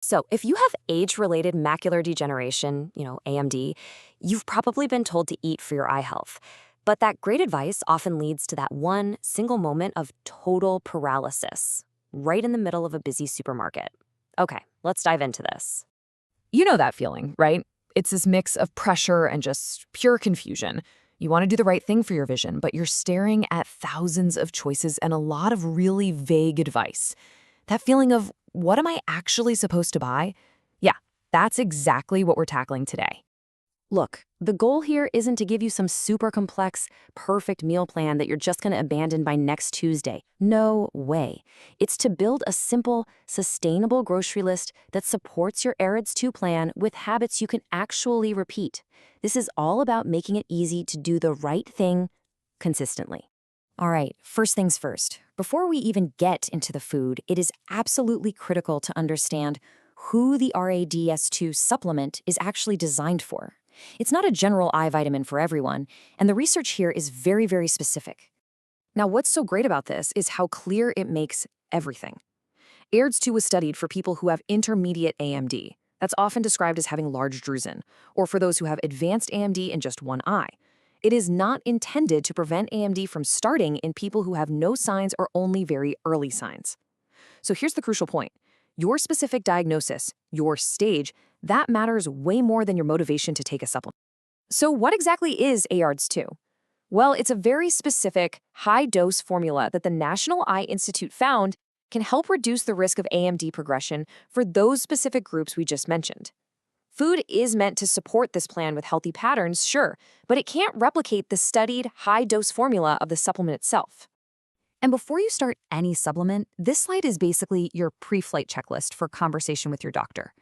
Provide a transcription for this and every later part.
So, if you have age-related macular degeneration, AMD, you've probably been told to eat for your eye health. But that great advice often leads to that one single moment of total paralysis, right in the middle of a busy supermarket. Okay, let's dive into this. You know that feeling, right? It's this mix of pressure and just pure confusion. You want to do the right thing for your vision, but you're staring at thousands of choices and a lot of really vague advice. That feeling of, what am I actually supposed to buy? Yeah, that's exactly what we're tackling today. Look, the goal here isn't to give you some super complex, perfect meal plan that you're just going to abandon by next Tuesday. No way. It's to build a simple, sustainable grocery list that supports your AREDS2 plan with habits you can actually repeat. This is all about making it easy to do the right thing consistently. All right, first things first. Before we even get into the food, it is absolutely critical to understand who the AREDS2 supplement is actually designed for. It's not a general eye vitamin for everyone, and the research here is very, very specific. Now, what's so great about this is how clear it makes everything. AREDS2 was studied for people who have intermediate AMD. That's often described as having large drusen, or for those who have advanced AMD in just one eye. It is not intended to prevent AMD from starting in people who have no signs or only very early signs. So here's the crucial point. Your specific diagnosis, your stage, that matters way more than your motivation to take a supplement. So what exactly is AREDS2? Well, it's a very specific, high-dose formula that the National Eye Institute found can help reduce the risk of AMD progression for those specific groups we just mentioned. Food is meant to support this plan with healthy patterns, sure, but it can't replicate the studied, high-dose formula of the supplement itself. And before you start any supplement, this slide is basically your pre-flight checklist for conversation with your doctor.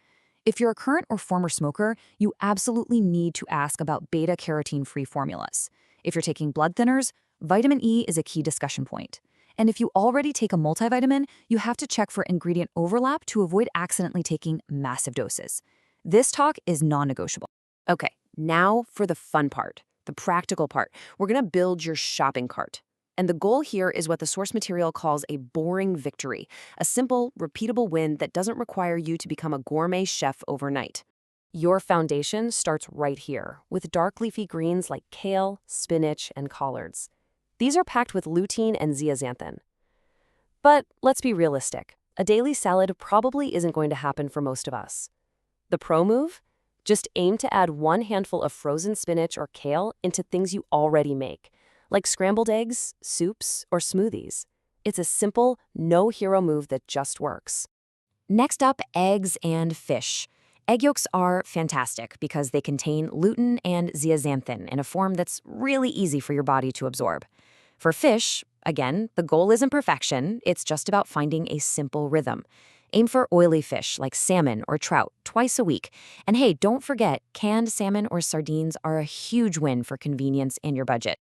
If you're a current or former smoker, you absolutely need to ask about beta-carotene-free formulas. If you're taking blood thinners, vitamin E is a key discussion point. And if you already take a multivitamin, you have to check for ingredient overlap to avoid accidentally taking massive doses. This talk is non-negotiable. Okay, now for the fun part, the practical part. We're gonna build your shopping cart. And the goal here is what the source material calls a boring victory, a simple, repeatable win that doesn't require you to become a gourmet chef overnight. Your foundation starts right here, with dark leafy greens like kale, spinach, and collards. These are packed with lutein and zeaxanthin. But let's be realistic. A daily salad probably isn't going to happen for most of us. The pro move? Just aim to add one handful of frozen spinach or kale into things you already make, like scrambled eggs, soups, or smoothies. It's a simple, no-hero move that just works. Next up, eggs and fish. Egg yolks are fantastic because they contain lutein and zeaxanthin in a form that's really easy for your body to absorb. For fish, again, the goal isn't perfection, it's just about finding a simple rhythm. Aim for oily fish like salmon or trout twice a week. And hey, don't forget, canned salmon or sardines are a huge win for convenience and your budget.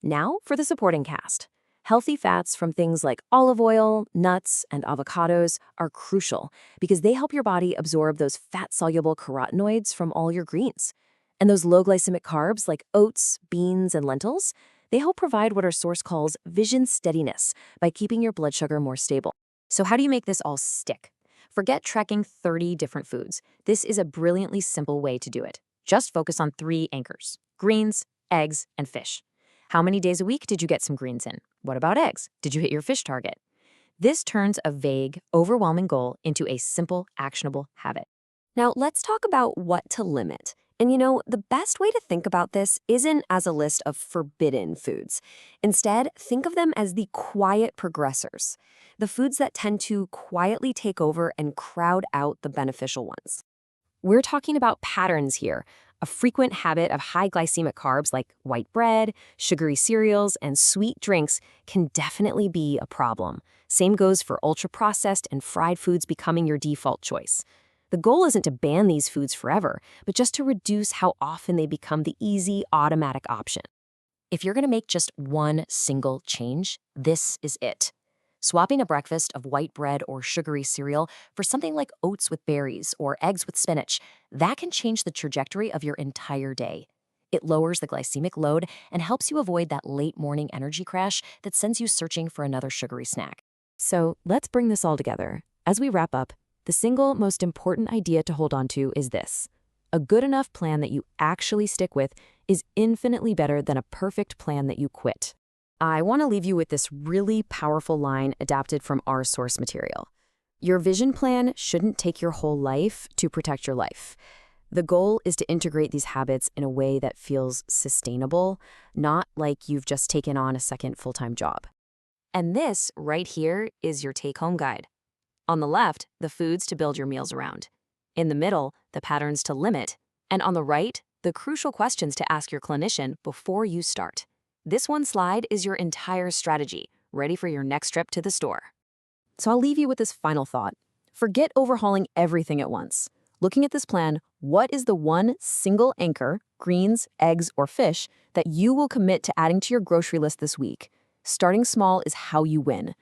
Now for the supporting cast. Healthy fats from things like olive oil, nuts, and avocados are crucial because they help your body absorb those fat-soluble carotenoids from all your greens. And those low-glycemic carbs like oats, beans, and lentils, they help provide what our source calls vision steadiness by keeping your blood sugar more stable. So how do you make this all stick? Forget tracking 30 different foods. This is a brilliantly simple way to do it. Just focus on 3 anchors: greens, eggs, and fish. How many days a week did you get some greens in? What about eggs? Did you hit your fish target? This turns a vague, overwhelming goal into a simple, actionable habit. Now, let's talk about what to limit. And the best way to think about this isn't as a list of forbidden foods. Instead, think of them as the quiet progressors, the foods that tend to quietly take over and crowd out the beneficial ones. We're talking about patterns here. A frequent habit of high glycemic carbs like white bread, sugary cereals, and sweet drinks can definitely be a problem. Same goes for ultra-processed and fried foods becoming your default choice. The goal isn't to ban these foods forever, but just to reduce how often they become the easy, automatic option. If you're going to make just one single change, this is it. Swapping a breakfast of white bread or sugary cereal for something like oats with berries or eggs with spinach, that can change the trajectory of your entire day. It lowers the glycemic load and helps you avoid that late morning energy crash that sends you searching for another sugary snack. So let's bring this all together. As we wrap up, The single most important idea to hold on to is this: a good enough plan that you actually stick with is infinitely better than a perfect plan that you quit. I want to leave you with this really powerful line adapted from our source material. Your vision plan shouldn't take your whole life to protect your life. The goal is to integrate these habits in a way that feels sustainable, not like you've just taken on a second full-time job. And this right here is your take-home guide. On the left, the foods to build your meals around. In the middle, the patterns to limit. And on the right, the crucial questions to ask your clinician before you start. This one slide is your entire strategy, ready for your next trip to the store. So I'll leave you with this final thought. Forget overhauling everything at once. Looking at this plan, what is the one single anchor, greens, eggs, or fish, that you will commit to adding to your grocery list this week? Starting small is how you win.